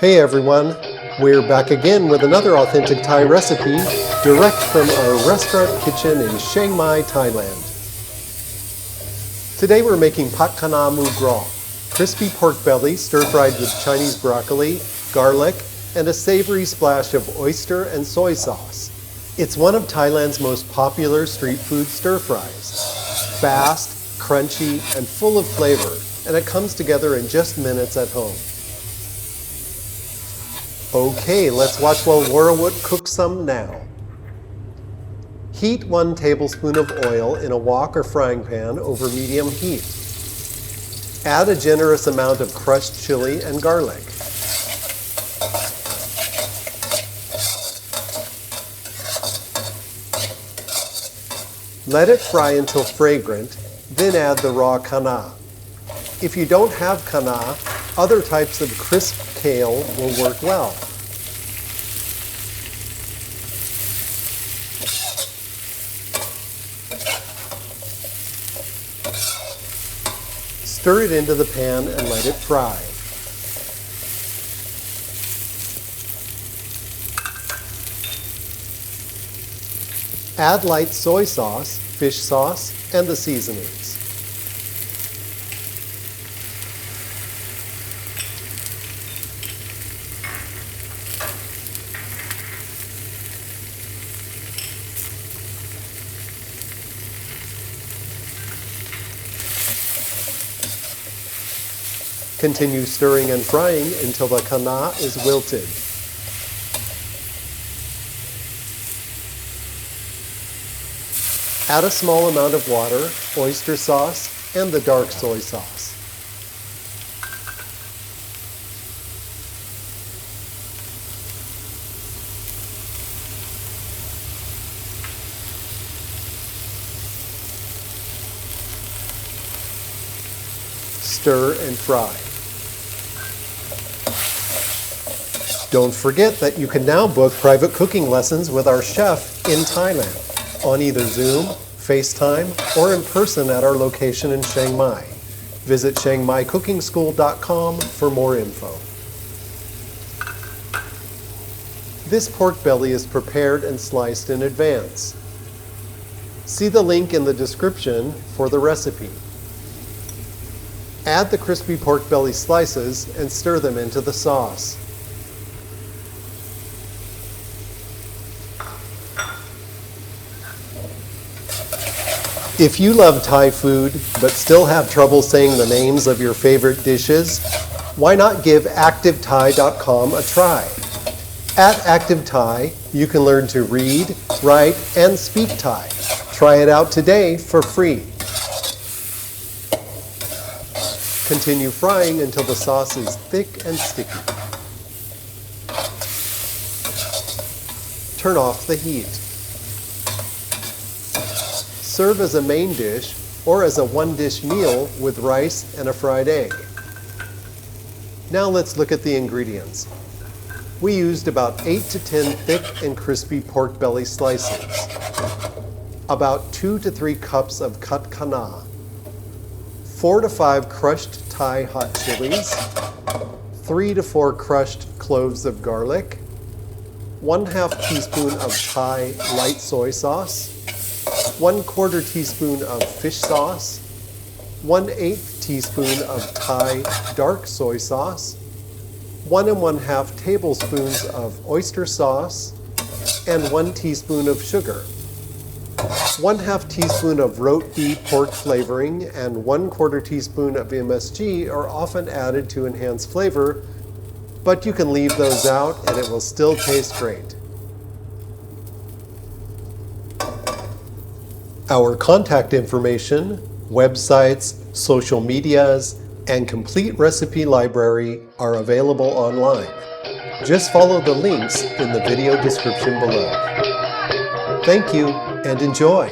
Hey everyone, we're back again with another authentic Thai recipe direct from our restaurant kitchen in Chiang Mai, Thailand. Today we're making Kana Moo Krob, crispy pork belly stir-fried with Chinese broccoli, garlic, and a savory splash of oyster and soy sauce. It's one of Thailand's most popular street food stir-fries. Fast, crunchy, and full of flavor, and it comes together in just minutes at home. Okay, let's watch while Warwood cooks some now. Heat 1 tablespoon of oil in a wok or frying pan over medium heat. Add a generous amount of crushed chili and garlic. Let it fry until fragrant, then add the raw kana. If you don't have kana, other types of crisp kale will work well. Stir it into the pan and let it fry. Add light soy sauce, fish sauce, and the seasonings. Continue stirring and frying until the kana is wilted. Add a small amount of water, oyster sauce, and the dark soy sauce. Stir and fry. Don't forget that you can now book private cooking lessons with our chef in Thailand on either Zoom, FaceTime, or in person at our location in Chiang Mai. Visit chiangmaicookingschool.com for more info. This pork belly is prepared and sliced in advance. See the link in the description for the recipe. Add the crispy pork belly slices and stir them into the sauce. If you love Thai food but still have trouble saying the names of your favorite dishes, why not give ActiveThai.com a try? At ActiveThai, you can learn to read, write, and speak Thai. Try it out today for free. Continue frying until the sauce is thick and sticky. Turn off the heat. Serve as a main dish or as a one-dish meal with rice and a fried egg. Now let's look at the ingredients. We used about 8 to 10 thick and crispy pork belly slices, about 2 to 3 cups of cut kana, 4 to 5 crushed Thai hot chilies, 3 to 4 crushed cloves of garlic, 1/2 teaspoon of Thai light soy sauce, 1/4 teaspoon of fish sauce, 1/8 teaspoon of Thai dark soy sauce, 1 1/2 tablespoons of oyster sauce, and 1 teaspoon of sugar. 1/2 teaspoon of roti pork flavoring and 1/4 teaspoon of MSG are often added to enhance flavor, but you can leave those out and it will still taste great. Our contact information, websites, social medias, and complete recipe library are available online. Just follow the links in the video description below. Thank you and enjoy!